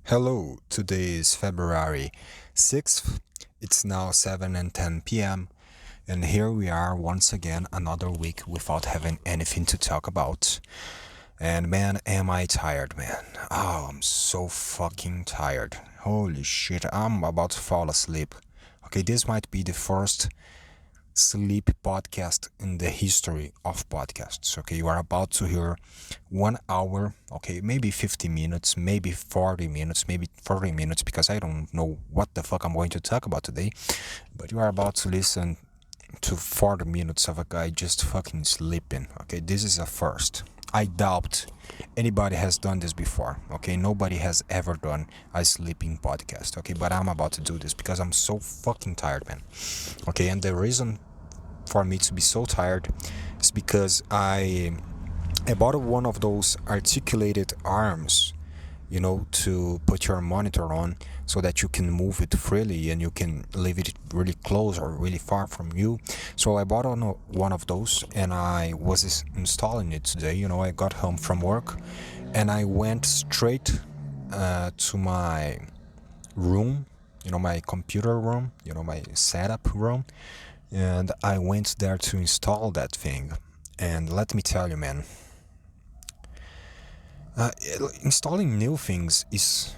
Hello, today is February 6th. It's now 7 and 10 p.m. And here we are once again, another week without having anything to talk about. And man, am I tired, man. Oh, I'm so fucking tired. Holy shit, I'm about to fall asleep. Okay, this might be the first sleep podcast in the history of podcasts. Okay, you are about to hear 1 hour, okay, maybe 50 minutes, maybe 40 minutes, maybe 30 minutes, because I don't know what the fuck I'm going to talk about today. But you are about to listen to 40 minutes of a guy just fucking sleeping. Okay, this is a first. I doubt anybody has done this before. Okay, nobody has ever done a sleeping podcast. Okay, but I'm about to do this because I'm so fucking tired, man. Okay, and the reason for me to be so tired is because I bought one of those articulated arms, to put your monitor on so that you can move it freely and you can leave it really close or really far from you. So I bought one of those and I was installing it today. I got home from work and I went straight to my room, my computer room, my setup room, and I went there to install that thing. And let me tell you, man, installing new things is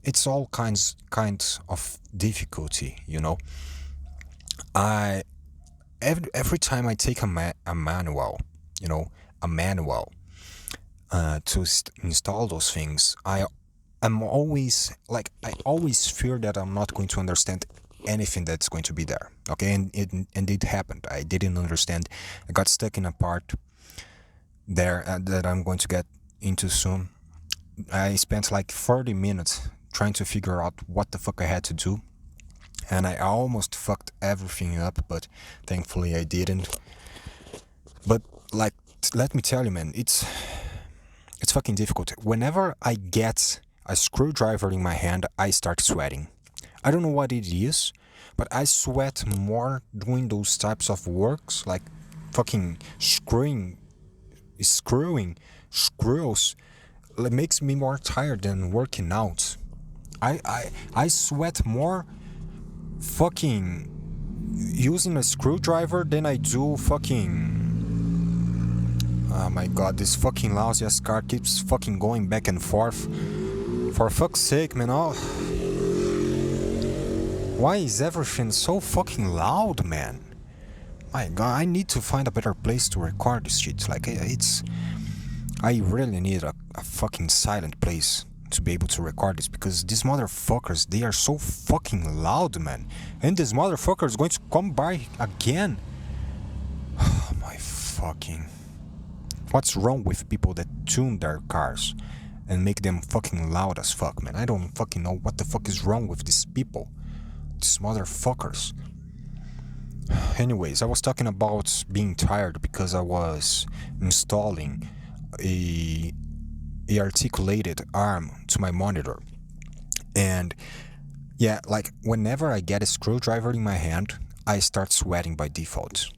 it's all kinds of difficulty. I every time I take a manual, you know, a manual to install those things, I'm always like I always fear that I'm not going to understand anything that's going to be there. Okay, and it happened. I didn't understand. I got stuck in a part there that I'm going to get into soon. I spent like 30 minutes trying to figure out what the fuck I had to do, and I almost fucked everything up, but thankfully I didn't. But like, let me tell you, man, it's fucking difficult. Whenever I get a screwdriver in my hand, I start sweating. I don't know what it is, but I sweat more doing those types of works, like fucking screwing screws. It makes me more tired than working out. I sweat more fucking using a screwdriver than I do fucking. Oh my god, this fucking lousy ass car keeps fucking going back and forth. For fuck's sake, man. Oh. Why is everything so fucking loud, man? My god, I need to find a better place to record this shit. Like, I really need a fucking silent place to be able to record this, because these motherfuckers, they are so fucking loud, man. And this motherfucker is going to come by again. Oh my fucking. What's wrong with people that tune their cars and make them fucking loud as fuck, man? I don't fucking know what the fuck is wrong with these people. These motherfuckers. Anyways, I was talking about being tired because I was installing a articulated arm to my monitor. And yeah, like whenever I get a screwdriver in my hand, I start sweating by default.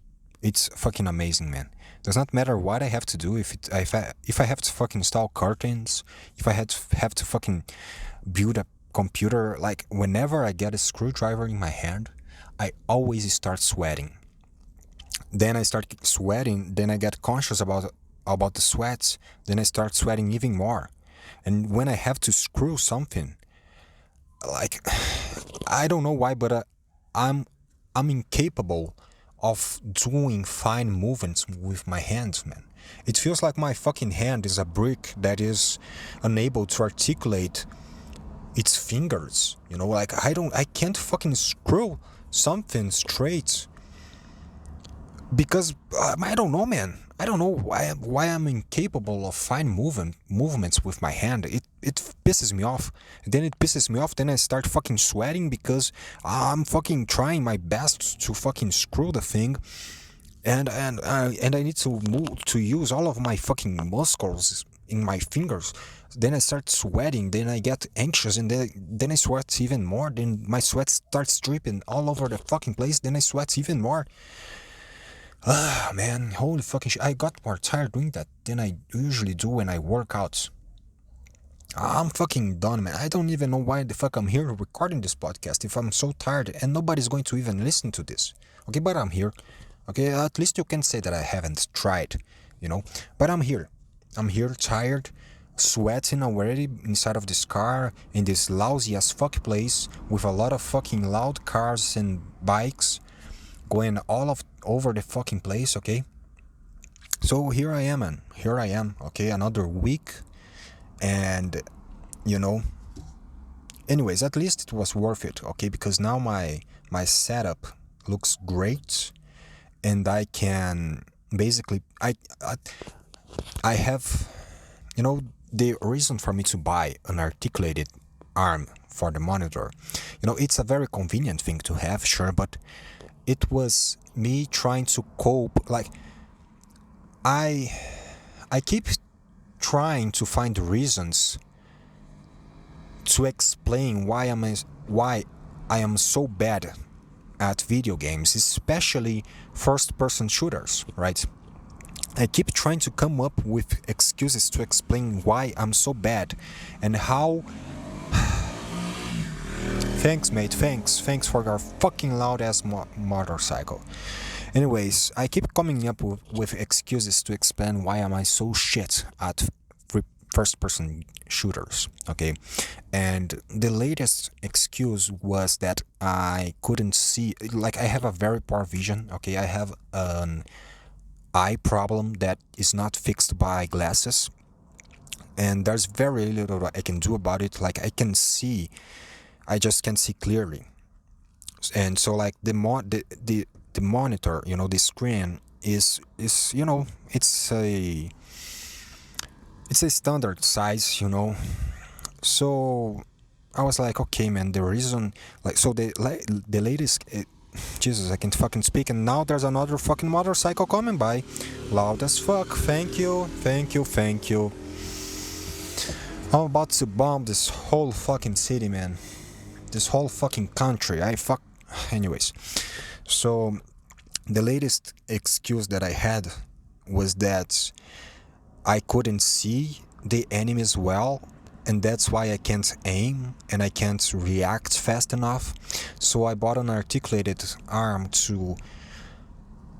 It's fucking amazing, man. Does not matter what I have to do. If I have to fucking install curtains, if I have to fucking build a computer, like whenever I get a screwdriver in my hand, I always start sweating. Then I start sweating, then I get conscious about the sweats, then I start sweating even more. And when I have to screw something, like I don't know why, but I'm incapable of doing fine movements with my hands, man. It feels like my fucking hand is a brick that is unable to articulate its fingers. Like I can't fucking screw something straight because I don't know, man. I don't know why I'm incapable of fine movements with my hand. It pisses me off. Then it pisses me off. Then I start fucking sweating because I'm fucking trying my best to fucking screw the thing, and I need to use all of my fucking muscles in my fingers. Then I start sweating. Then I get anxious, and then I sweat even more. Then my sweat starts dripping all over the fucking place. Then I sweat even more. Ah, man, holy fucking shit. I got more tired doing that than I usually do when I work out. I'm fucking done, man. I don't even know why the fuck I'm here recording this podcast if I'm so tired and nobody's going to even listen to this. Okay, but I'm here. Okay, at least you can say that I haven't tried, you know. But I'm here. I'm here tired, sweating already inside of this car in this lousy as fuck place with a lot of fucking loud cars and bikes going all of over the fucking place, okay? So here I am, man. Here I am, okay? Another week and you know, anyways, at least it was worth it, okay? Because now my setup looks great and I can basically I have, you know, the reason for me to buy an articulated arm for the monitor, you know, it's a very convenient thing to have, sure, but it was me trying to cope. Like I keep trying to find reasons to explain why I am so bad at video games, especially first-person shooters, right? I keep trying to come up with excuses to explain why I'm so bad and how. Thanks, mate. Thanks for your fucking loud ass motorcycle. Anyways, I keep coming up with excuses to explain why am I so shit at first-person shooters, okay? And the latest excuse was that I couldn't see, like I have a very poor vision, okay? I have an eye problem that is not fixed by glasses, and there's very little I can do about it. Like I can see, I just can't see clearly. And so like the monitor, you know, the screen is you know, it's a standard size, you know. So I was like, okay, man, the reason, like, so the latest, Jesus, I can't fucking speak, and now there's another fucking motorcycle coming by, loud as fuck. Thank you. I'm about to bomb this whole fucking city, man. This whole fucking country. Anyways, so the latest excuse that I had was that I couldn't see the enemies well, and that's why I can't aim and I can't react fast enough. So I bought an articulated arm to,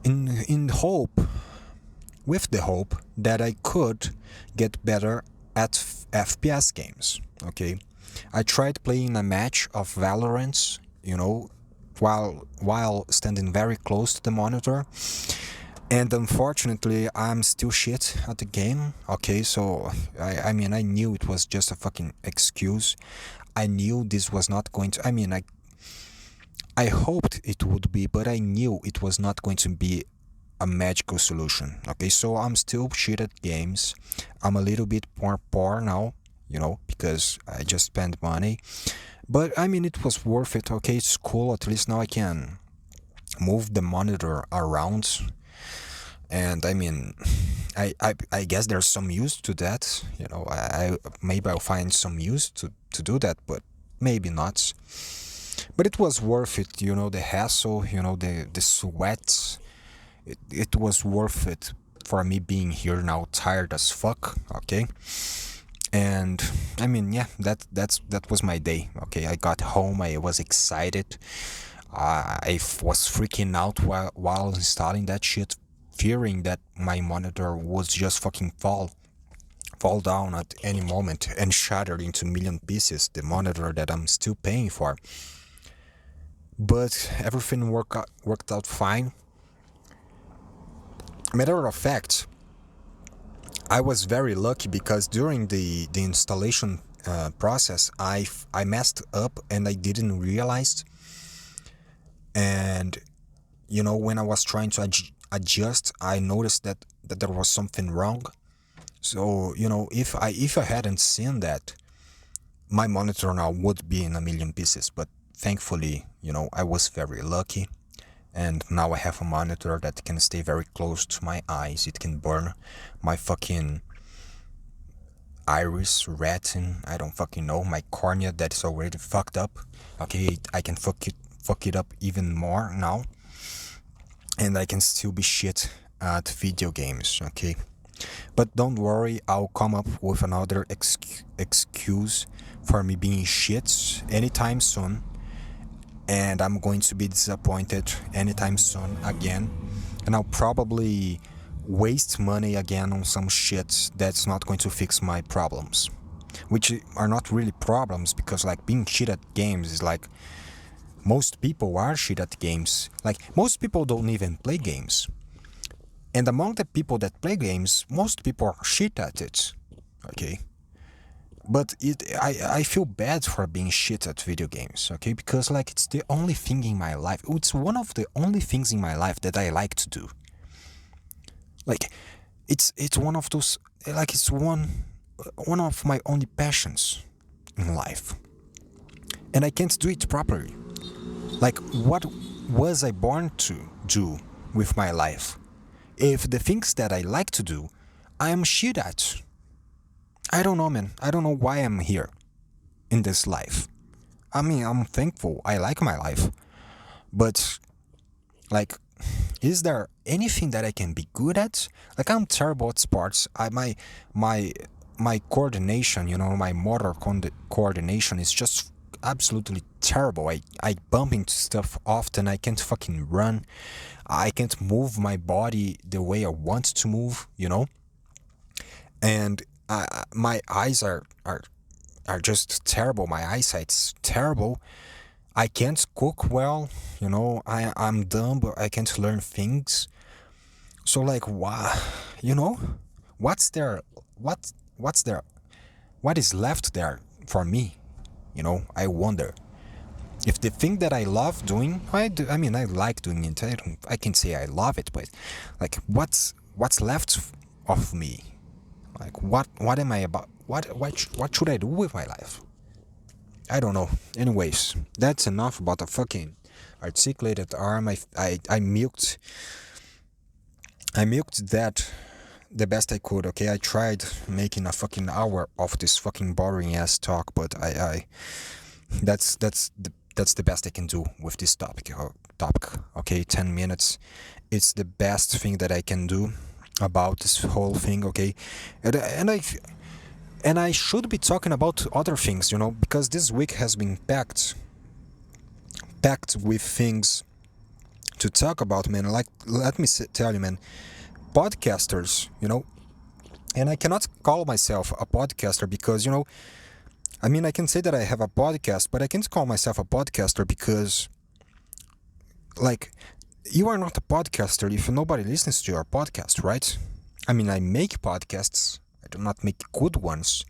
in hope, with the hope that I could get better at FPS games. Okay, I tried playing a match of Valorant, you know, while standing very close to the monitor. And unfortunately, I'm still shit at the game. Okay, so I mean, I knew it was just a fucking excuse. I knew this was not going to. I mean, I hoped it would be, but I knew it was not going to be a magical solution. Okay, so I'm still shit at games. I'm a little bit more poor now, you know, because I just spent money. But I mean, it was worth it. Okay, it's cool. At least now I can move the monitor around. And I mean, I guess there's some use to that, you know. I maybe I'll find some use to do that, but maybe not. But it was worth it, you know, the hassle, you know, the sweat. It was worth it for me being here now, tired as fuck. Okay, and I mean, yeah, that was my day. Okay, I got home, I was excited. I was freaking out while installing that shit, fearing that my monitor would just fucking fall down at any moment and shatter into million pieces, the monitor that I'm still paying for. But everything worked out fine. Matter of fact, I was very lucky because during the installation process, I messed up and I didn't realize. And you know, when I was trying to adjust, I noticed that there was something wrong. So you know, if I hadn't seen that, my monitor now would be in a million pieces. But thankfully, you know, I was very lucky, and now I have a monitor that can stay very close to my eyes. It can burn my fucking iris, retina, I don't fucking know, my cornea that is already fucked up. Okay, I can fuck it up even more now, and I can still be shit at video games. Okay, But don't worry, I'll come up with another excuse for me being shit anytime soon. And I'm going to be disappointed anytime soon again. And I'll probably waste money again on some shit that's not going to fix my problems. Which are not really problems, because like being shit at games is like, most people are shit at games. Like, most people don't even play games. And among the people that play games, most people are shit at it. Okay? But I feel bad for being shit at video games, okay? Because like it's the only thing in my life. It's one of the only things in my life that I like to do. Like, it's one of those, like it's one of my only passions in life. And I can't do it properly. Like, what was I born to do with my life if the things that I like to do, I am shit at? I don't know, man. I don't know why I'm here in this life. I mean, I'm thankful. I like my life. But, like, is there anything that I can be good at? Like, I'm terrible at sports. My coordination, my motor coordination is just absolutely terrible. I bump into stuff often. I can't fucking run. I can't move my body the way I want to move, And my eyes are just terrible. My eyesight's terrible. I can't cook well, I'm dumb, but I can't learn things. So like, why, what's there? What's there? What is left there for me? I wonder. If the thing that I love doing, I mean, I like doing it. I can say I love it, but like, what's left of me? Like, what am I about? What should I do with my life? I don't know. Anyways, that's enough about the fucking articulated arm. I milked that the best I could. Okay, I tried making a fucking hour of this fucking boring ass talk, but that's the best I can do with this topic. Okay, 10 minutes. It's the best thing that I can do about this whole thing. Okay, and I should be talking about other things, because this week has been packed with things to talk about, man. Like, let me tell you, man, podcasters, and I cannot call myself a podcaster because, I mean, I can say that I have a podcast, but I can't call myself a podcaster because, like, you are not a podcaster if nobody listens to your podcast, right? I mean, I make podcasts. I do not make good ones.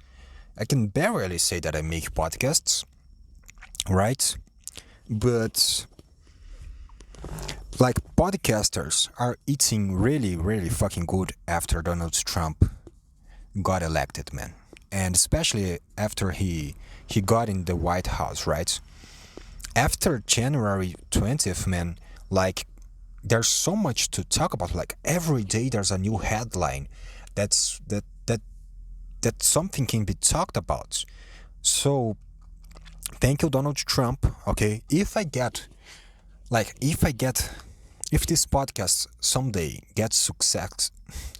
I can barely say that I make podcasts, right? But, like, podcasters are eating really, really fucking good after Donald Trump got elected, man. And especially after he got in the White House, right? After January 20th, man, like, there's so much to talk about. Like, every day there's a new headline that something can be talked about. So, thank you, Donald Trump. Okay, if this podcast someday gets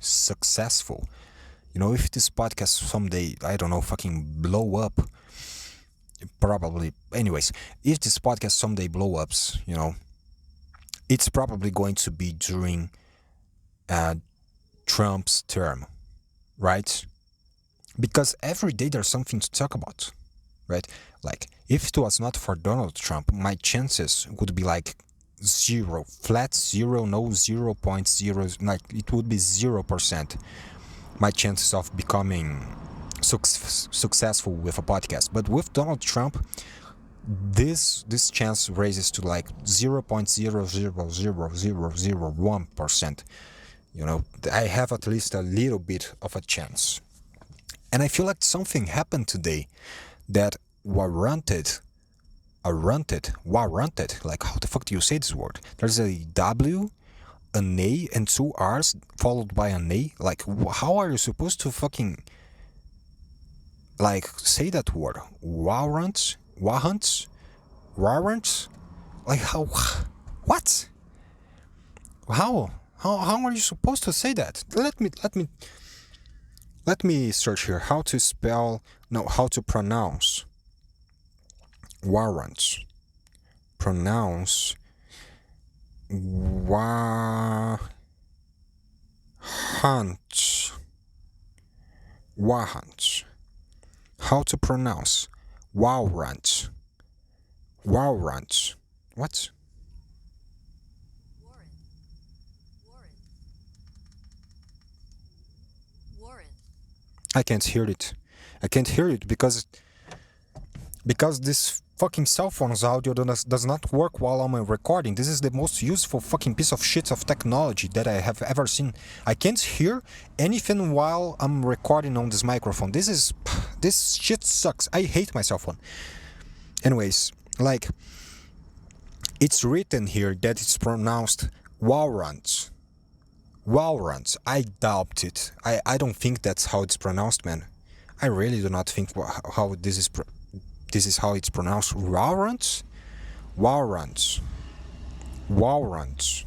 successful, if this podcast someday, I don't know, fucking blow up, probably. Anyways, if this podcast someday blow ups, it's probably going to be during Trump's term, right? Because every day there's something to talk about, right? Like, if it was not for Donald Trump, my chances would be like zero, flat zero, no 0.0, like it would be 0%. My chances of becoming successful with a podcast. But with Donald Trump, this chance raises to like 0.0000001%. I have at least a little bit of a chance. And I feel like something happened today that warranted, like, how the fuck do you say this word? There's a W, an A, and two R's followed by an A. Like, how are you supposed to fucking, like, say that word? Warrants? Like, how? What? How are you supposed to say that? Let me Let me search here how to spell, no, how to pronounce warrant. Pronounce warrant. Warrant. How to pronounce warrant. Warrant. What? Warrant. Warrant. Warrant. I can't hear it. I can't hear it because this fucking cell phone's audio does not work while I'm recording. This is the most useful fucking piece of shit of technology that I have ever seen. I can't hear anything while I'm recording on this microphone. This shit sucks. I hate my cell phone. Anyways, like, it's written here that it's pronounced warrant. Warrant. I doubt it. I don't think that's how it's pronounced, man. I really do not think how this is how it's pronounced. Warrant? Warrant. Warrant.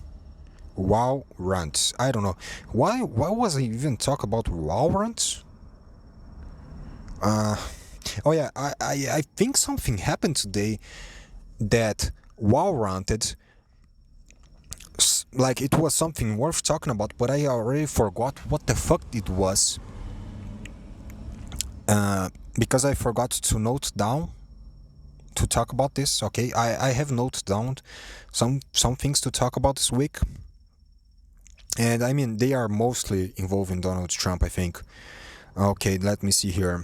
Warrant. I don't know. Why was I even talk about warrant? Oh yeah, I think something happened today that warranted, like it was something worth talking about, but I already forgot what the fuck it was. Because I forgot to note down to talk about this. Okay, I have noted down some things to talk about this week, and I mean they are mostly involving Donald Trump, I think. Okay, let me see here.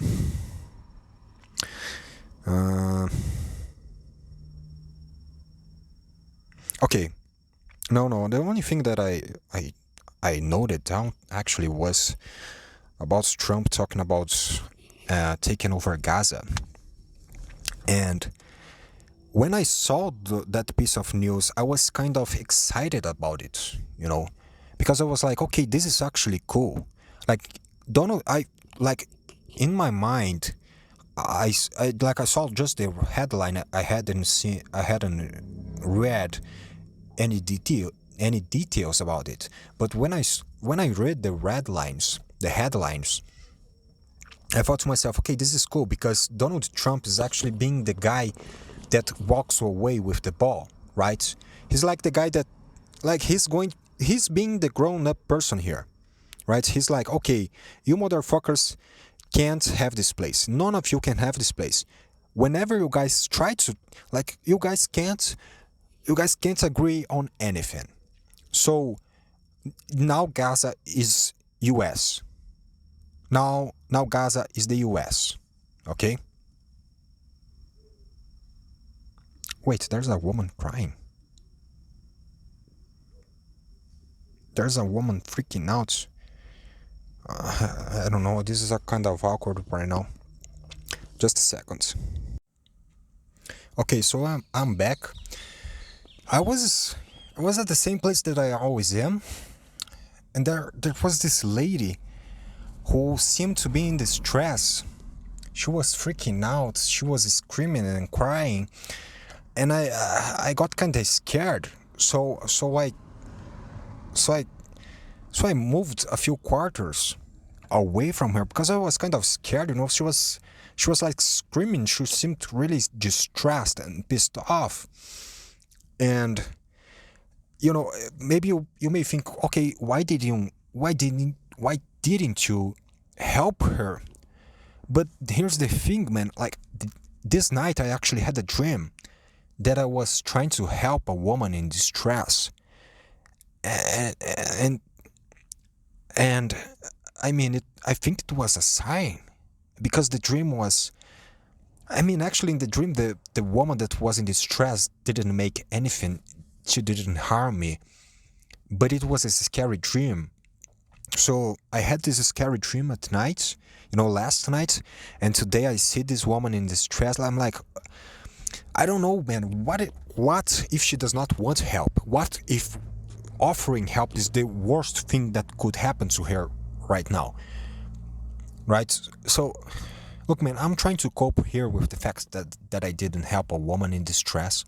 Okay, no, the only thing that I noted down actually was about Trump talking about taking over Gaza. And when I saw that piece of news, I was kind of excited about it, because I was like, okay, this is actually cool. Like in my mind, I saw just the headline. I hadn't read any details about it. But when I read the headlines, I thought to myself, okay, this is cool because Donald Trump is actually being the guy that walks away with the ball, right? He's like the guy that, like, he's being the grown-up person here, right? He's like, okay, you motherfuckers can't have this place. None of you can have this place. Whenever you guys try to, like, you guys can't agree on anything. So now Gaza is US. Now Gaza is the US. Okay? Wait, there's a woman crying. There's a woman freaking out. I don't know, this is a kind of awkward right now. Just a second. Okay, so I'm back. I was at the same place that I always am, and there was this lady who seemed to be in distress. She was freaking out. She was screaming and crying, and I got kind of scared. So I moved a few quarters away from her because I was kind of scared. She was like screaming. She seemed really distressed and pissed off. And maybe you may think, okay, why didn't you help her? But here's the thing, man. Like this night, I actually had a dream that I was trying to help a woman in distress, and I mean, I think it was a sign, because the dream was. I mean, actually, in the dream, the woman that was in distress didn't make anything. She didn't harm me, but it was a scary dream. So I had this scary dream at night, last night, and today I see this woman in distress. I'm like, I don't know, man. What if she does not want help? What if offering help is the worst thing that could happen to her right now? Right? So, look, man, I'm trying to cope here with the fact that I didn't help a woman in distress.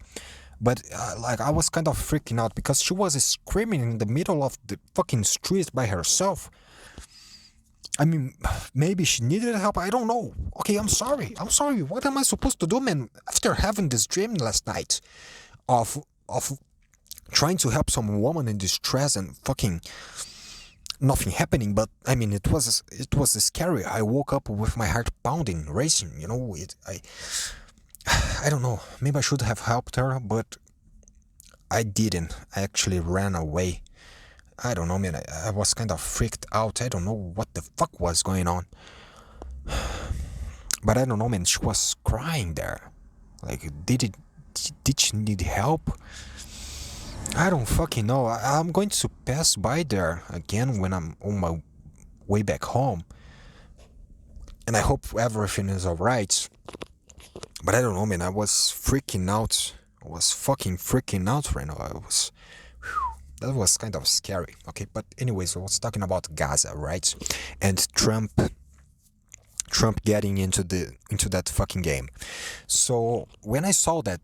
But, I was kind of freaking out because she was screaming in the middle of the fucking street by herself. I mean, maybe she needed help. I don't know. Okay, I'm sorry. I'm sorry. What am I supposed to do, man? After having this dream last night of trying to help some woman in distress and fucking nothing happening. But I mean, it was scary. I woke up with my heart pounding, racing. You know, I don't know. Maybe I should have helped her, but I didn't. I actually ran away. I don't know, man. I was kind of freaked out. I don't know what the fuck was going on. But I don't know, man. She was crying there. Like, did she need help? I don't fucking know. I'm going to pass by there again when I'm on my way back home. And I hope everything is alright. But I don't know, man. I was freaking out. I was fucking freaking out right now. That was kind of scary. Okay, but anyways, I was talking about Gaza, right? And Trump getting into that fucking game. So when I saw that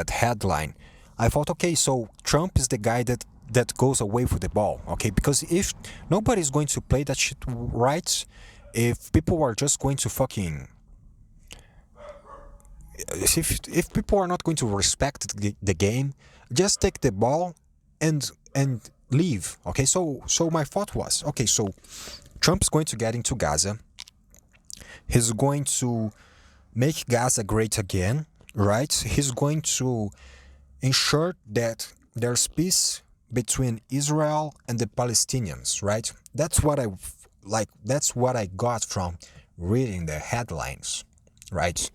headline, I thought, okay, so Trump is the guy that goes away with the ball, okay? Because if nobody's going to play that shit right, if people are just going to fucking if people are not going to respect the game, just take the ball and leave. Okay, so my thought was, okay, so Trump's going to get into Gaza. He's going to make Gaza great again, right? He's going to ensure that there's peace between Israel and the Palestinians, right? That's what I got from reading the headlines, right?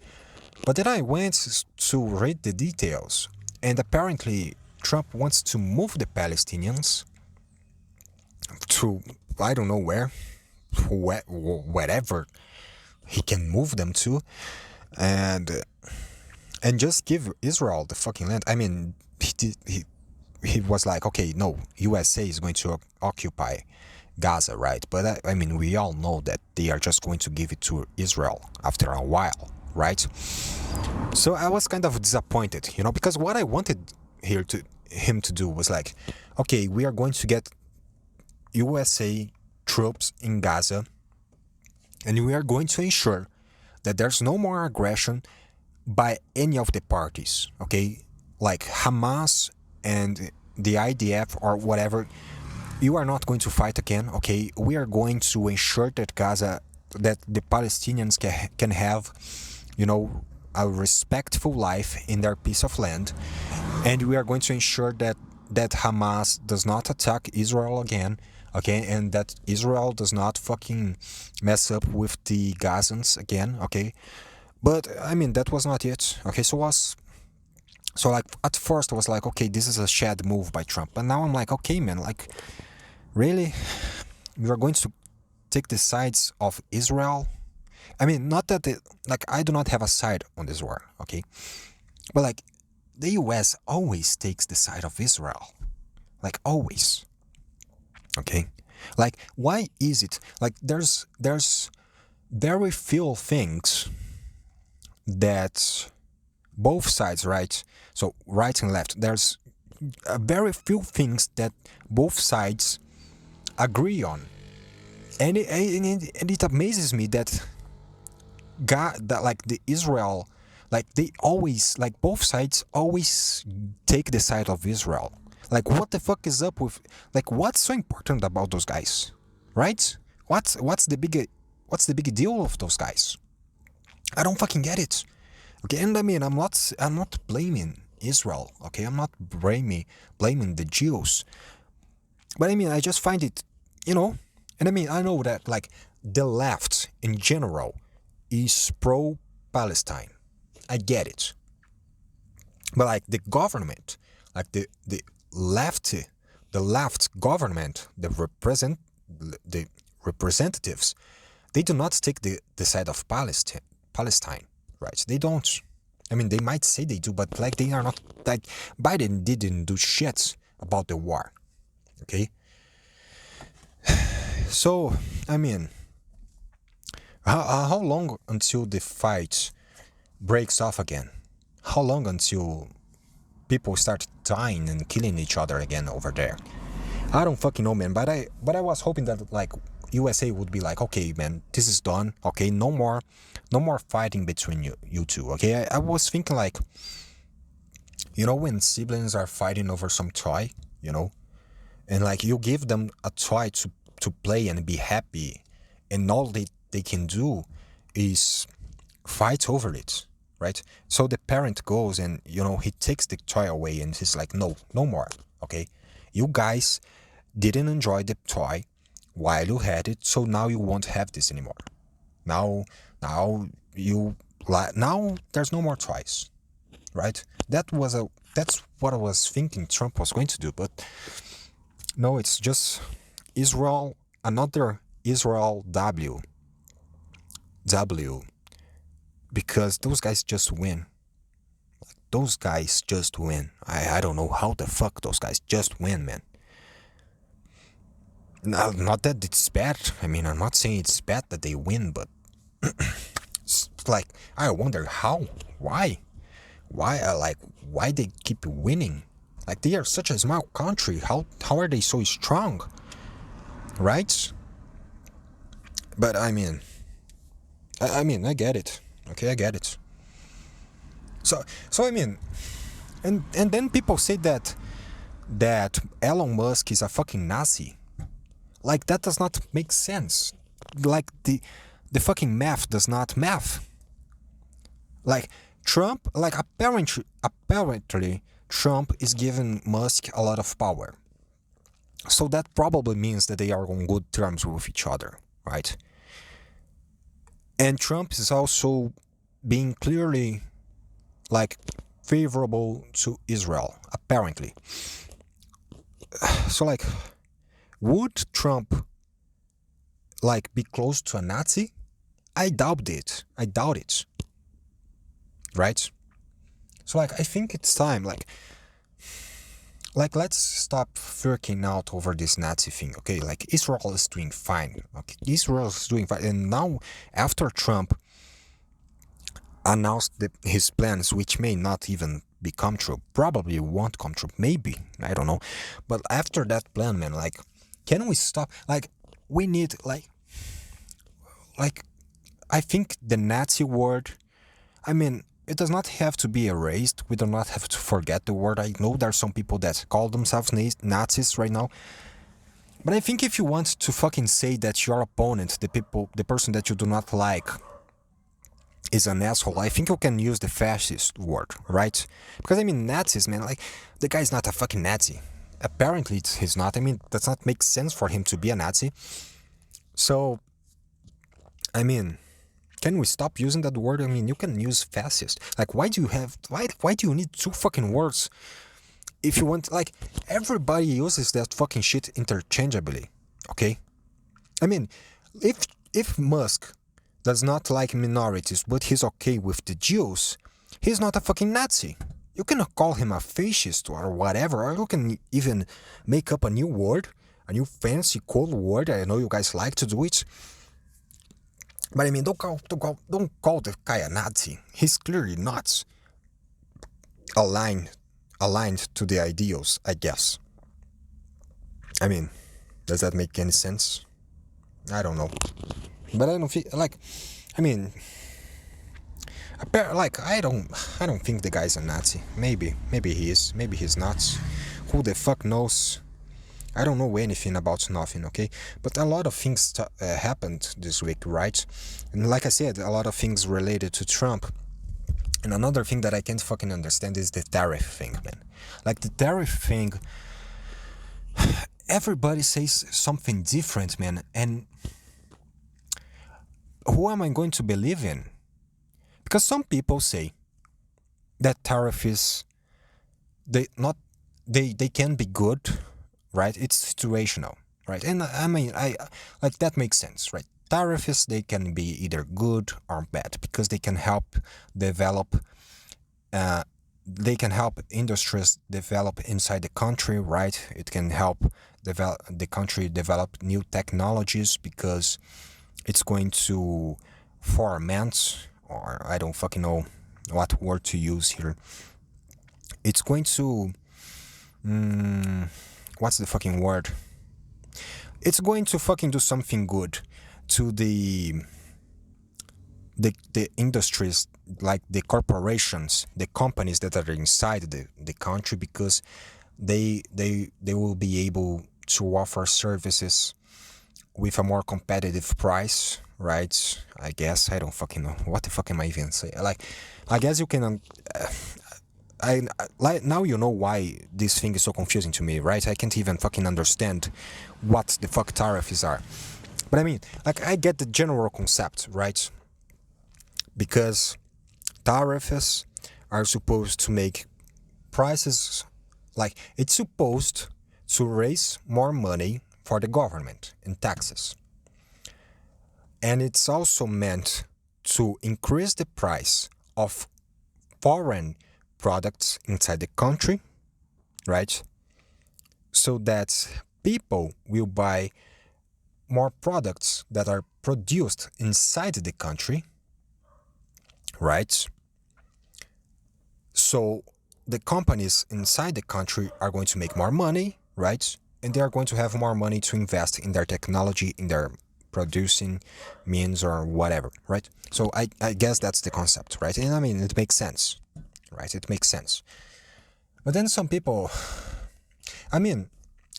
But then I went to read the details, and apparently Trump wants to move the Palestinians to, I don't know wherever he can move them to, and just give Israel the fucking land. I mean, he was like, okay, no, USA is going to occupy Gaza, right? But I mean, we all know that they are just going to give it to Israel after a while, right? So I was kind of disappointed, because what I wanted him to do was like, okay, we are going to get USA troops in Gaza, and we are going to ensure that there's no more aggression by any of the parties, okay? Like Hamas and the IDF or whatever. You are not going to fight again, okay? We are going to ensure that that the Palestinians can have, a respectful life in their piece of land, and we are going to ensure that Hamas does not attack Israel again, okay, and that Israel does not fucking mess up with the Gazans again, okay. But I mean, that was not it, okay. So like at first I was like, okay, this is a shad move by Trump, but now I'm like, okay, man, like, really, you are going to take the sides of Israel? I mean, not that I do not have a side on this war, okay? But like, the US always takes the side of Israel. Like, always. Okay? Like, why is it? Like, there's very few things that both sides, right? So, right and left, there's very few things that both sides agree on. And it amazes me that the Israel, like, they always, like, both sides always take the side of Israel. Like, what the fuck is up with, like, what's so important about those guys, right? What's the big deal of those guys? I don't fucking get it. Okay, and I mean, I'm not blaming Israel. Okay, I'm not blaming the Jews. But I mean, I just find it, and I mean, I know that, like, the left in general is pro-Palestine. I get it. But like the government, like the left government, the representatives, they do not take the side of Palestine, right? They don't. I mean, they might say they do, but like, they are not, like, Biden didn't do shit about the war. Okay? So, I mean, how long until the fight breaks off again? How long until people start dying and killing each other again over there? I don't fucking know, man. But I was hoping that, like, USA would be like, okay, man, this is done. Okay, no more fighting between you two. Okay, I was thinking like, when siblings are fighting over some toy, and like you give them a toy to play and be happy, and all they can do is fight over it, right? So the parent goes and he takes the toy away and he's like, no more. Okay, you guys didn't enjoy the toy while you had it, so now you won't have this anymore. Now now there's no more toys, right? That's what I was thinking Trump was going to do, but no, it's just Israel, another Israel W, because those guys just win. Those guys just win. I don't know how the fuck those guys just win, man. Not that it's bad. I mean, I'm not saying it's bad that they win, but it's like I wonder how, why they keep winning. Like they are such a small country. How are they so strong, right? But I mean, I get it. Okay, I get it. So I mean, and then people say that Elon Musk is a fucking Nazi. Like that does not make sense. Like the fucking math does not math. Like Trump, like apparently Trump is giving Musk a lot of power. So that probably means that they are on good terms with each other, right? And Trump is also being clearly like favorable to Israel, apparently. So like, would Trump like be close to a Nazi? I doubt it. Right? So like I think it's time like let's stop freaking out over this Nazi thing, okay? Like Israel is doing fine. Okay, Israel is doing fine. And now after Trump announced his plans, which may not even become true, probably won't come true, maybe, I don't know. But after that plan, man, like, can we stop? Like, we need like I think the Nazi word, I mean, it does not have to be erased. We do not have to forget the word. I know there are some people that call themselves Nazis right now. But I think if you want to fucking say that your opponent, the person that you do not like, is an asshole, I think you can use the fascist word, right? Because I mean, Nazis, man, like, the guy's not a fucking Nazi. Apparently he's not. I mean, does not make sense for him to be a Nazi. So, I mean, can we stop using that word? I mean, you can use fascist. Like, why do you need two fucking words? If you want, like, everybody uses that fucking shit interchangeably, okay? I mean, if Musk does not like minorities, but he's okay with the Jews, he's not a fucking Nazi. You cannot call him a fascist or whatever, or you can even make up a new word, a new fancy cool word. I know you guys like to do it. But I mean, don't call the guy a Nazi. He's clearly not aligned to the ideals, I guess. I mean, does that make any sense? I don't know. But I don't feel like, I mean, like I don't think the guy's a Nazi. Maybe he is. Maybe he's not. Who the fuck knows? I don't know anything about nothing, okay? But a lot of things happened this week, right? And like I said, a lot of things related to Trump. And another thing that I can't fucking understand is the tariff thing, man. Like the tariff thing, everybody says something different, man. And who am I going to believe in? Because some people say that tariff is, they can be good, right? It's situational, right? And I mean, I like that makes sense, right? Tariffs, they can be either good or bad because they can help develop, they can help industries develop inside the country, right? It can help the country develop new technologies because it's going to foment, or I don't fucking know what word to use here. It's going to, what's the fucking word? it's going to fucking do something good to the industries, like the corporations, the companies that are inside the country, because they will be able to offer services with a more competitive price, right? I guess I don't fucking know what the fuck am I even saying. Like, I guess you can. Like now you know why this thing is so confusing to me, right? I can't even fucking understand what the fuck tariffs are. But I mean, like, I get the general concept, right? Because tariffs are supposed to make prices, like, it's supposed to raise more money for the government in taxes. And it's also meant to increase the price of foreign products inside the country, right? So that people will buy more products that are produced inside the country, right? So the companies inside the country are going to make more money, right? And they are going to have more money to invest in their technology, in their producing means or whatever, right? So I guess that's the concept, right? And I mean, it makes sense, right? It makes sense. But then some people, I mean,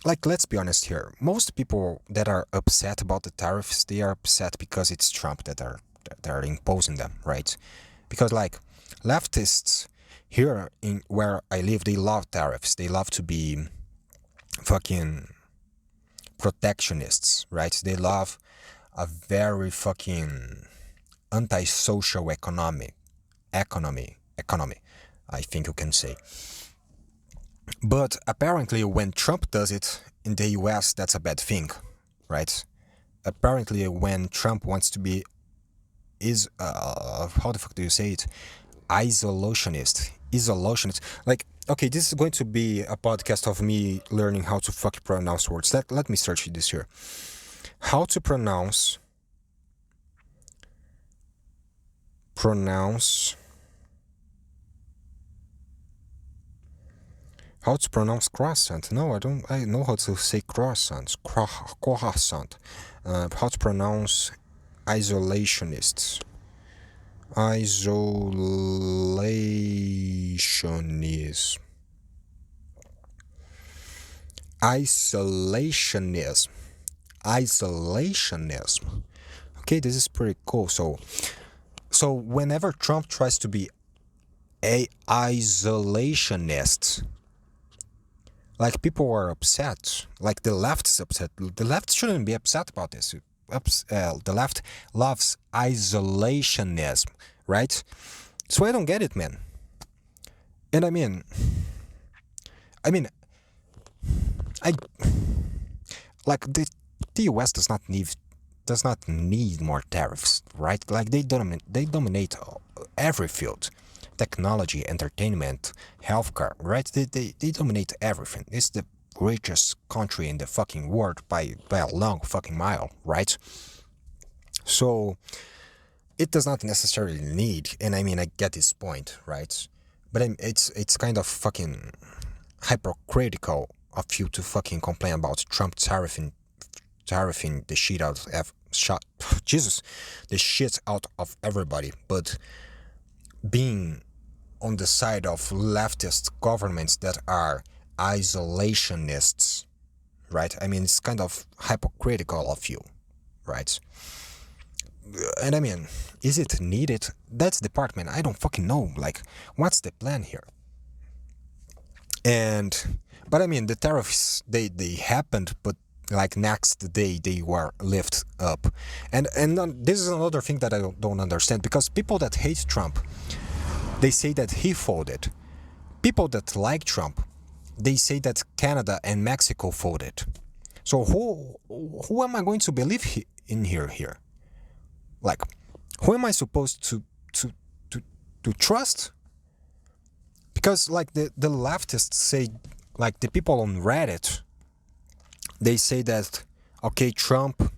like, let's be honest here. Most people that are upset about the tariffs, they are upset because it's Trump that are imposing them, right? Because, like, leftists here in where I live, they love tariffs. They love to be fucking protectionists, right? They love a very fucking antisocial economy, I think you can say. But apparently when Trump does it in the US, that's a bad thing, right? Apparently when Trump wants to be how the fuck do you say it? Isolationist. Like, okay, this is going to be a podcast of me learning how to fucking pronounce words. Let me search this here. How to pronounce how to pronounce croissant. No, I don't. I know how to say croissant. Croissant. How to pronounce isolationists. Isolationism. Isolationism. Okay, this is pretty cool. So whenever Trump tries to be a isolationist, like, people are upset. Like, the left is upset. The left shouldn't be upset about this. The left loves isolationism, right? So I don't get it, man. And I mean, I like the US does not need more tariffs, right? Like, they dominate every field. Technology, entertainment, healthcare, right? They dominate everything. It's the richest country in the fucking world by a long fucking mile, right? So it does not necessarily need, and I mean, I get this point, right? But it's kind of fucking hypocritical of you to fucking complain about Trump tariffing the shit out of the shit out of everybody, but being on the side of leftist governments that are isolationists, right? I mean, it's kind of hypocritical of you, right? And I mean, is it needed? That's the part, man. I don't fucking know. Like, what's the plan here? But I mean, the tariffs, they happened, but like next day they were lifted up. And this is another thing that I don't understand, because people that hate Trump, they say that he folded. People that like Trump, they say that Canada and Mexico folded. So who am I going to believe in here? Like, who am I supposed to trust? Because, like, the leftists say, like, the people on Reddit, they say that, okay, Trump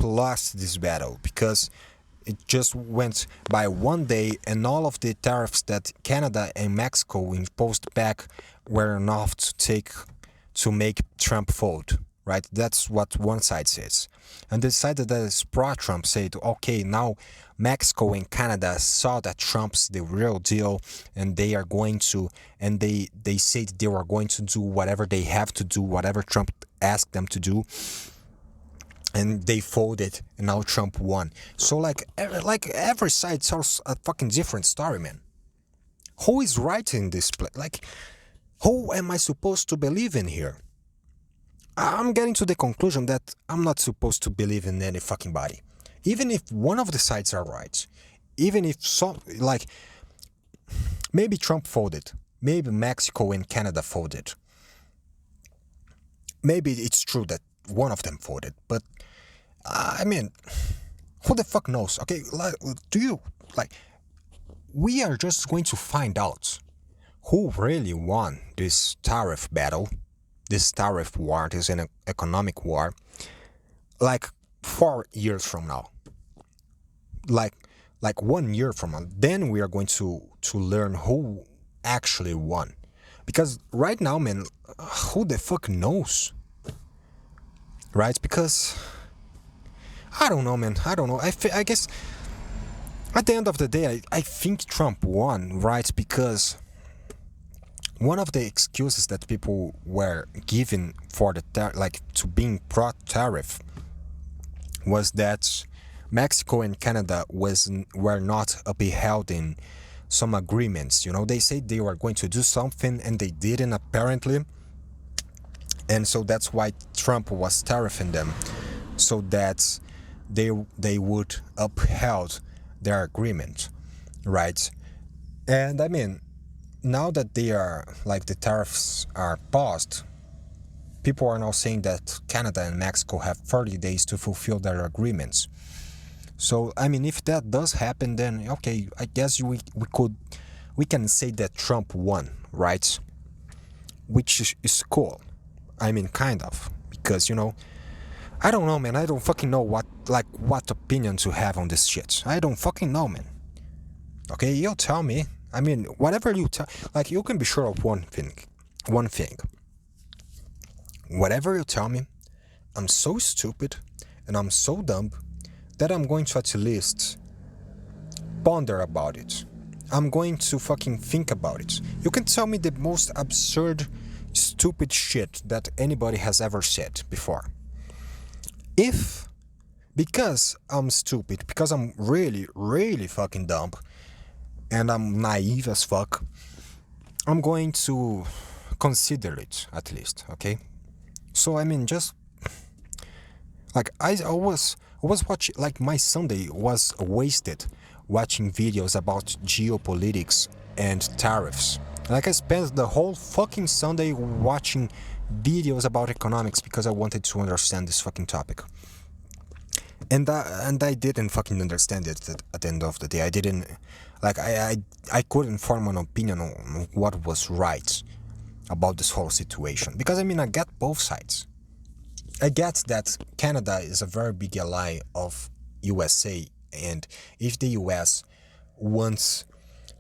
lost this battle because it just went by one day, and all of the tariffs that Canada and Mexico imposed back were enough to make Trump fold, right? That's what one side says. And the side that is pro-Trump said, okay, now Mexico and Canada saw that Trump's the real deal, and they are going to, and they said they were going to do whatever they have to do, whatever Trump asked them to do, and they folded, and now Trump won. So like every side tells a fucking different story, man. Who is right in this place? Like, who am I supposed to believe in here? I'm getting to the conclusion that I'm not supposed to believe in any fucking body. Even if one of the sides are right, even if some, like, maybe Trump folded, maybe Mexico and Canada folded. Maybe it's true that one of them folded, but I mean, who the fuck knows? Okay, like, we are just going to find out who really won this tariff battle, this tariff war, this an economic war, like 4 years from now, like 1 year from now. Then we are going to learn who actually won, because right now, man, who the fuck knows, right? Because I don't know, man. I don't know. I guess at the end of the day, I think Trump won, right? Because one of the excuses that people were given for the to being pro-tariff was that Mexico and Canada were not upholding some agreements. You know, they said they were going to do something and they didn't, apparently, and so that's why Trump was tariffing them, so that they would uphold their agreement, right? And I mean, now that they are like the tariffs are paused, people are now saying that Canada and Mexico have 30 days to fulfill their agreements. So I mean, if that does happen, then okay, I guess we can say that Trump won, right? Which is cool. I mean, kind of, because I don't know, man. I don't fucking know what opinion to have on this shit. I don't fucking know, man. Okay, you tell me. I mean, whatever you tell, like, you can be sure of one thing. Whatever you tell me, I'm so stupid and I'm so dumb that I'm going to at least ponder about it. I'm going to fucking think about it. You can tell me the most absurd, stupid shit that anybody has ever said before. If, because I'm stupid, because I'm really, really fucking dumb, and I'm naive as fuck, I'm going to consider it, at least, okay? So I mean, just like I was watching, like, my Sunday was wasted watching videos about geopolitics and tariffs. Like, I spent the whole fucking Sunday watching videos about economics because I wanted to understand this fucking topic. And I didn't fucking understand it at the end of the day. I didn't, like, I couldn't form an opinion on what was right about this whole situation. Because I mean, I get both sides. I get that Canada is a very big ally of USA, and if the US wants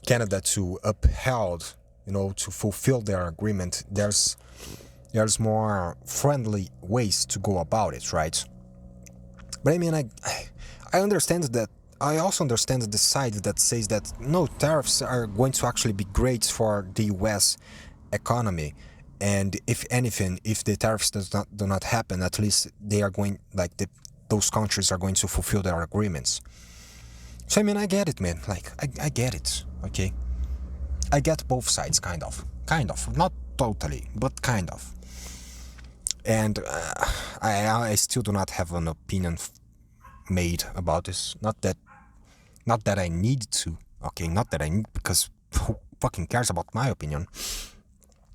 Canada to uphold, to fulfill their agreement, there's more friendly ways to go about it, right? But I mean, I understand that. I also understand the side that says that no, tariffs are going to actually be great for the US economy, and if anything, if the tariffs do not happen, at least they are going, like, those countries are going to fulfill their agreements. So I mean, I get it, man. Like, I get it. Okay, I get both sides, kind of, not totally, but kind of. And I still do not have an opinion made about this. Not that I need to. Okay, not that I need, because who fucking cares about my opinion?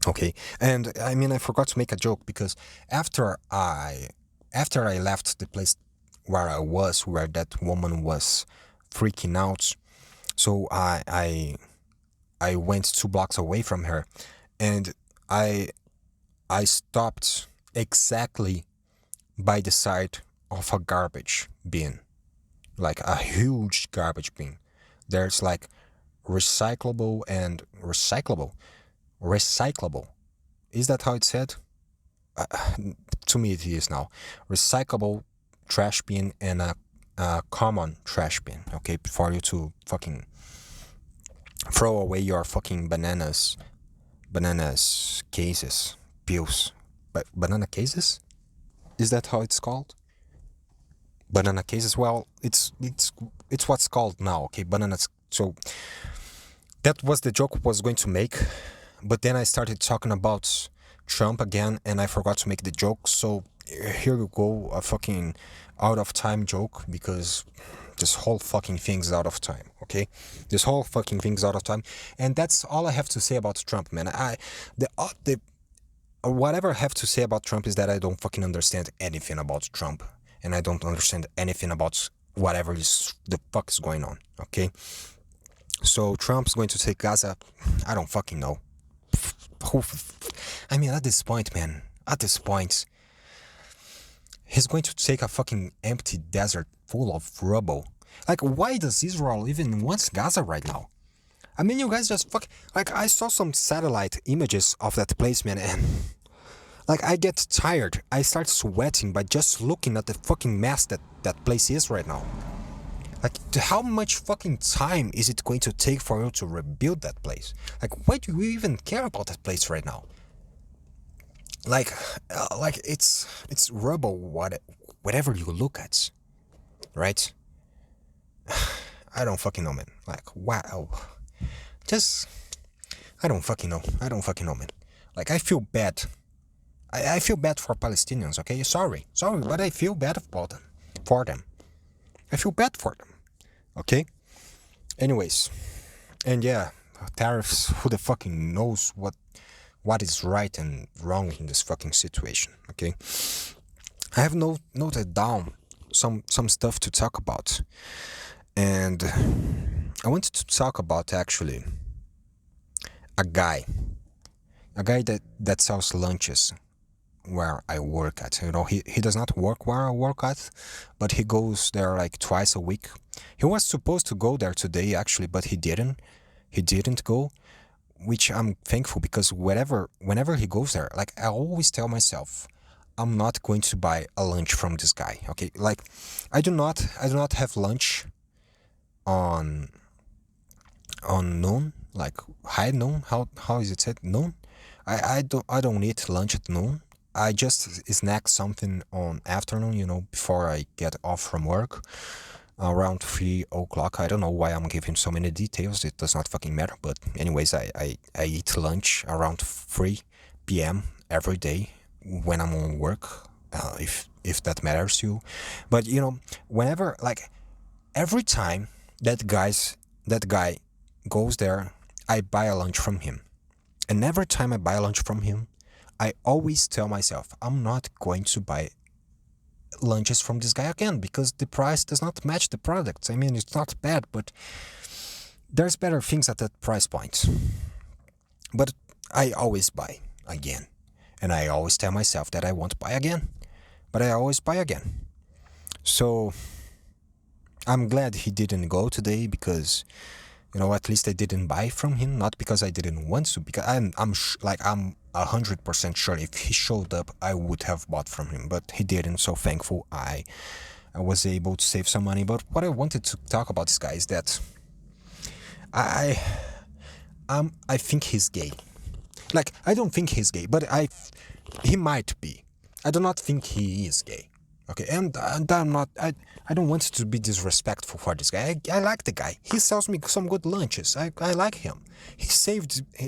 Okay, and I mean, I forgot to make a joke, because after I left the place where that woman was freaking out, so I went 2 blocks away from her, and I stopped exactly by the side of a garbage bin, like a huge garbage bin. There's like recyclable and recyclable. Is that how it's said? to me it is now, recyclable trash bin and a common trash bin. Okay, for you to fucking throw away your fucking bananas cases, peels, but banana cases, is that how it's called? Banana cases. Well, it's what's called now. Okay, bananas. So that was the joke I was going to make, but then I started talking about Trump again, and I forgot to make the joke. So here you go, a fucking out of time joke, because this whole fucking thing's out of time. Okay, this whole fucking thing's out of time, and that's all I have to say about Trump, man. The whatever I have to say about Trump is that I don't fucking understand anything about Trump, and I don't understand anything about whatever is the fuck is going on. Okay, so Trump's going to take Gaza. I don't fucking know. I mean, at this point, man, at this point, he's going to take a fucking empty desert full of rubble. Like, why does Israel even want Gaza right now? I mean, you guys just fuck. Like, I saw some satellite images of that place, man, and like, I get tired. I start sweating by just looking at the fucking mess that place is right now. Like, how much fucking time is it going to take for you to rebuild that place? Like, why do you even care about that place right now? Like it's rubble, whatever you look at, right? I don't fucking know, man. Like, wow. Just, I don't fucking know. I don't fucking know, man. Like, I feel bad. I feel bad for Palestinians, okay? Sorry, but I feel bad for them. I feel bad for them, okay? Anyways, and yeah, tariffs, who the fucking knows what is right and wrong in this fucking situation, okay? I have noted down some stuff to talk about, and I wanted to talk about actually a guy that sells lunches where I work at. You know, he does not work where I work at, but he goes there like twice a week. He was supposed to go there today actually, but he didn't go, which I'm thankful, because whenever he goes there, like, I always tell myself, I'm not going to buy a lunch from this guy. Okay, like, I do not have lunch on noon, like high noon. How is it said? Noon. I don't eat lunch at noon. I just snack something on afternoon, you know, before I get off from work around 3 o'clock. I don't know why I'm giving so many details. It does not fucking matter. But anyways, I eat lunch around 3 p.m. every day when I'm on work, if that matters to you. But, you know, whenever, like, every time that guy goes there, I buy a lunch from him. And every time I buy lunch from him, I always tell myself, I'm not going to buy lunches from this guy again, because the price does not match the product. I mean, it's not bad, but there's better things at that price point. But I always buy again. And I always tell myself that I won't buy again. But I always buy again. So I'm glad he didn't go today, because, you know, at least I didn't buy from him, not because I didn't want to, because I'm 100% sure if he showed up, I would have bought from him, but he didn't. So thankful I was able to save some money. But what I wanted to talk about this guy is that I think he's gay. Like, I don't think he's gay, but he might be. I do not think he is gay. Okay, and I'm not. I don't want to be disrespectful for this guy. I like the guy. He sells me some good lunches. I like him.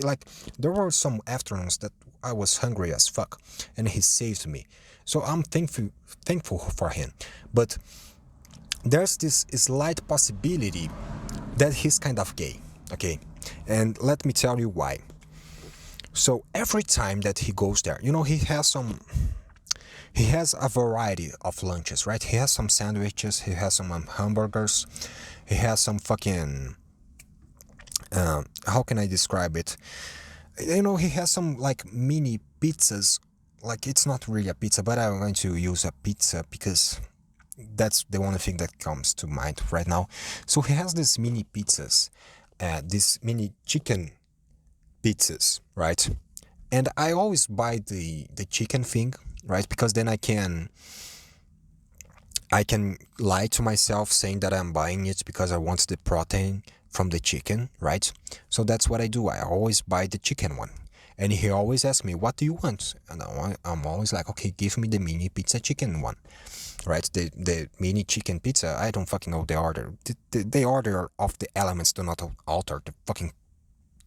Like, there were some afternoons that I was hungry as fuck, and he saved me. So I'm thankful for him. But there's this slight possibility that he's kind of gay. Okay, and let me tell you why. So every time that he goes there, you know, he has a variety of lunches, right? He has some sandwiches, he has some hamburgers, he has some fucking, how can I describe it? You know, he has some like mini pizzas. Like, it's not really a pizza, but I'm going to use a pizza because that's the only thing that comes to mind right now. So he has these mini pizzas, these mini chicken pizzas, right? And I always buy the chicken thing, right? Because then I can lie to myself saying that I'm buying it because I want the protein from the chicken, right? So that's what I do. I always buy the chicken one. And he always asks me, what do you want? And I'm always like, okay, give me the mini pizza chicken one, right? The mini chicken pizza, I don't fucking know the order. The order of the elements do not alter the fucking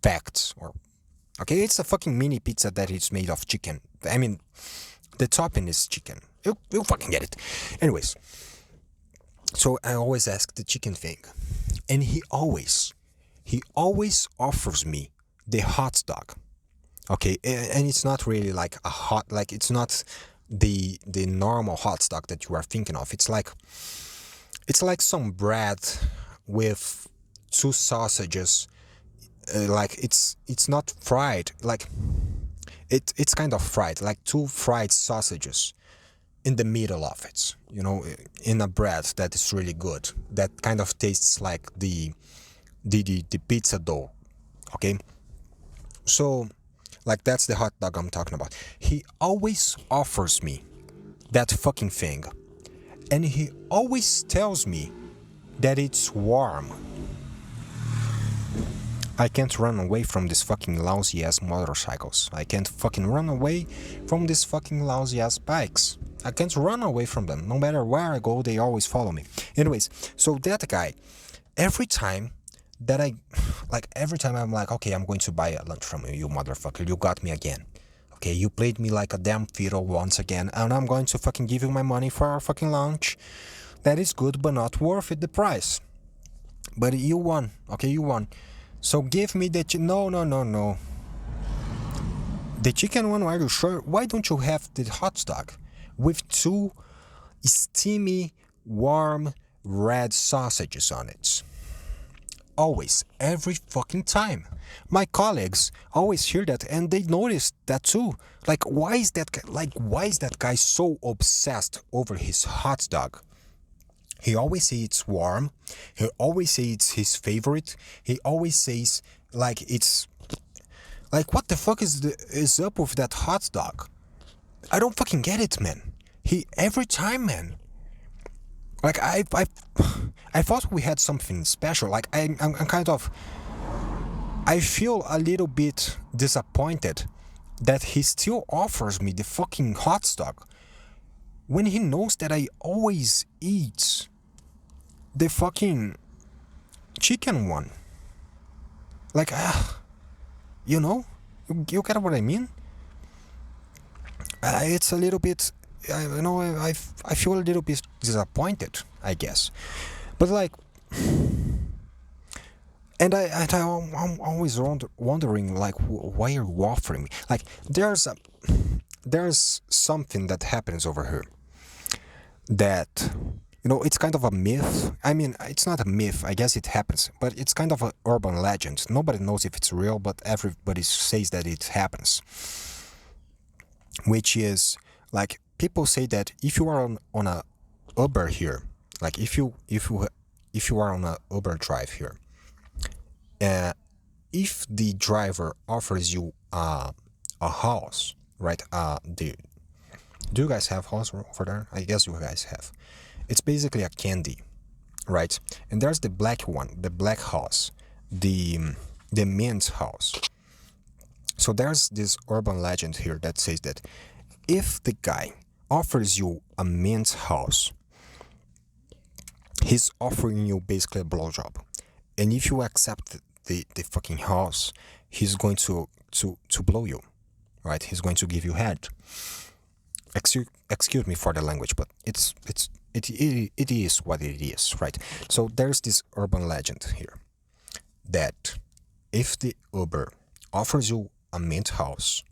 facts. Or okay, it's a fucking mini pizza that is made of chicken. I mean, the topping is chicken. You'll fucking get it. Anyways, so I always ask the chicken thing. And he always offers me the hot dog. Okay, and it's not really like a hot, like it's not the normal hot dog that you are thinking of. It's like some bread with two sausages. Like it's not fried. Like it's kind of fried, like two fried sausages in the middle of it. You know, in a bread that is really good. That kind of tastes like the pizza dough. Okay, so. Like, that's the hot dog I'm talking about. He always offers me that fucking thing. And he always tells me that it's warm. I can't run away from these fucking lousy ass motorcycles. I can't fucking run away from these fucking lousy ass bikes. I can't run away from them. No matter where I go, they always follow me. Anyways, so that guy, every time I'm like, okay, I'm going to buy a lunch from you, you motherfucker. You got me again. Okay, you played me like a damn fiddle once again, and I'm going to fucking give you my money for our fucking lunch. That is good, but not worth it, the price. But you won. Okay, you won. So give me the no. The chicken one, are you sure? Why don't you have the hot dog with two steamy, warm, red sausages on it? Always, every fucking time. My colleagues always hear that and they notice that too. Like, why is that guy so obsessed over his hot dog? He always says it's warm. He always says it's his favorite. He always says like it's like, what the fuck is up with that hot dog? I don't fucking get it, man. He every time, man. Like I thought we had something special. Like I'm kind of, I feel a little bit disappointed that he still offers me the fucking hot dog when he knows that I always eat the fucking chicken one. Like, you know, you get what I mean? It's a little bit. I feel a little bit disappointed, I guess, but like, and I'm always wondering like, why are you offering me? Like, there's something that happens over here that, you know, it's kind of a myth. I mean, it's not a myth. I guess it happens, but it's kind of an urban legend. Nobody knows if it's real, but everybody says that it happens, which is like, people say that if you are on a Uber here, like if you are on a Uber drive here, if the driver offers you a house, right? Do you guys have house over there? I guess you guys have. It's basically a candy, right? And there's the black one, the black house, the mint house. So there's this urban legend here that says that if the guy offers you a mint house, he's offering you basically a blowjob. And if you accept the fucking house, he's going to blow you, right? He's going to give you head. Excuse me for the language, but it is what it is, right? So there's this urban legend here that if the Uber offers you a mint house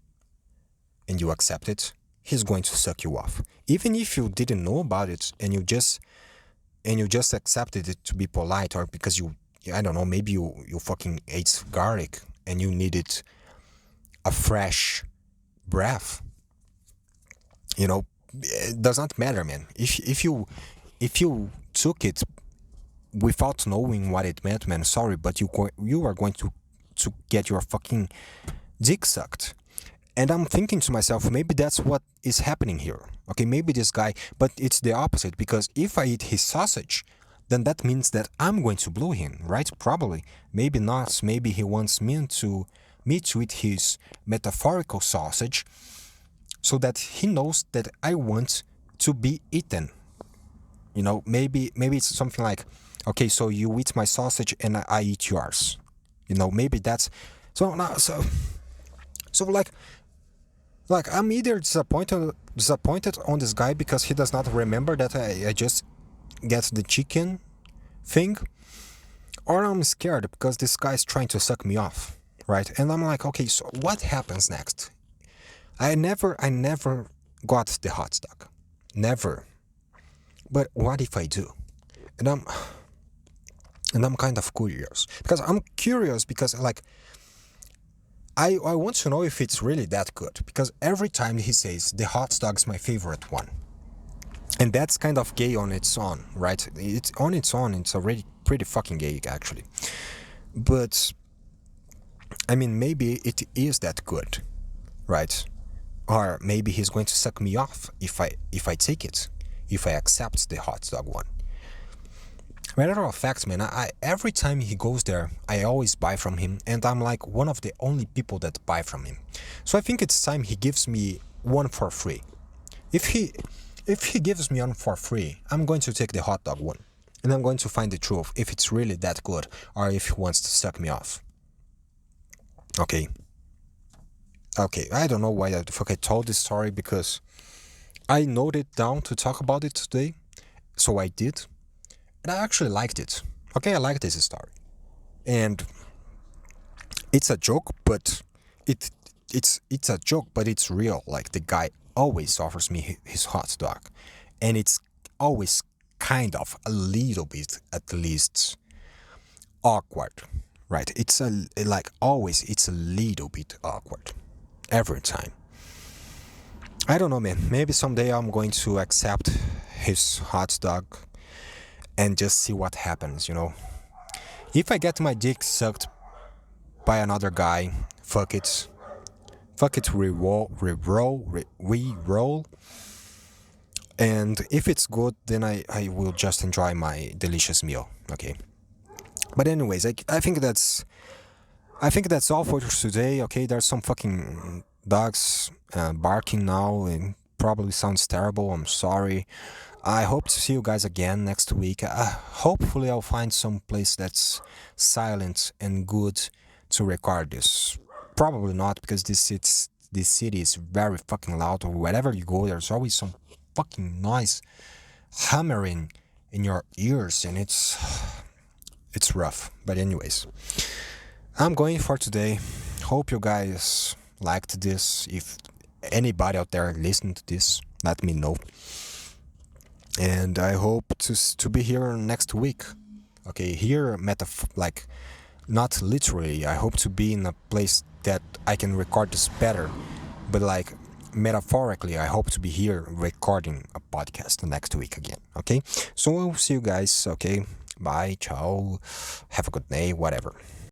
and you accept it, he's going to suck you off. Even if you didn't know about it and you just accepted it to be polite, or because I don't know, maybe you fucking ate garlic and you needed a fresh breath. You know, it does not matter, man. If you took it without knowing what it meant, man, sorry, but you are going to get your fucking dick sucked. And I'm thinking to myself, maybe that's what is happening here. Okay, maybe this guy, but it's the opposite, because if I eat his sausage, then that means that I'm going to blow him, right? Probably. Maybe not. Maybe he wants me to eat his metaphorical sausage so that he knows that I want to be eaten. Maybe it's something like, okay, so you eat my sausage and I eat yours. Maybe that's so now so like I'm either disappointed on this guy because he does not remember that I just get the chicken thing, or I'm scared because this guy is trying to suck me off, right? And I'm like, okay, so what happens next? I never got the hot dog, never. But what if I do? And I'm kind of curious because like I want to know if it's really that good, because every time he says the hot dog's my favorite one, and that's kind of gay on its own, right? It's on its own. It's already pretty fucking gay, actually. But I mean, maybe it is that good, right? Or maybe he's going to suck me off if I take it, if I accept the hot dog one. Matter of fact, man, I every time he goes there, I always buy from him, and I'm like one of the only people that buy from him. So I think it's time he gives me one for free. If he gives me one for free, I'm going to take the hot dog one, and I'm going to find the truth if it's really that good or if he wants to suck me off. Okay. Okay, I don't know why the fuck I told this story, because I noted down to talk about it today, so I did, and I actually liked it. Okay, I like this story, and it's a joke, but it's a joke, but it's real. Like, the guy always offers me his hot dog, and it's always kind of a little bit, at least, awkward, right? It's it's a little bit awkward every time. I don't know, man. Maybe someday I'm going to accept his hot dog and just see what happens. If I get my dick sucked by another guy, fuck it. Fuck it, we roll. And if it's good, then I will just enjoy my delicious meal. Okay. But anyways, I think that's all for today. Okay, there's some fucking dogs barking now, and probably sounds terrible. I'm sorry. I hope to see you guys again next week. Hopefully, I'll find some place that's silent and good to record this. Probably not, because this city is very fucking loud. Wherever you go, there's always some fucking noise hammering in your ears, and it's rough. But anyways, I'm going for today. Hope you guys liked this. If anybody out there listening to this, let me know. And I hope to be here next week. Okay, here like, not literally. I hope to be in a place that I can record this better, but like, metaphorically, I hope to be here recording a podcast next week again. Okay, so I'll see you guys. Okay, bye, ciao, have a good day, whatever.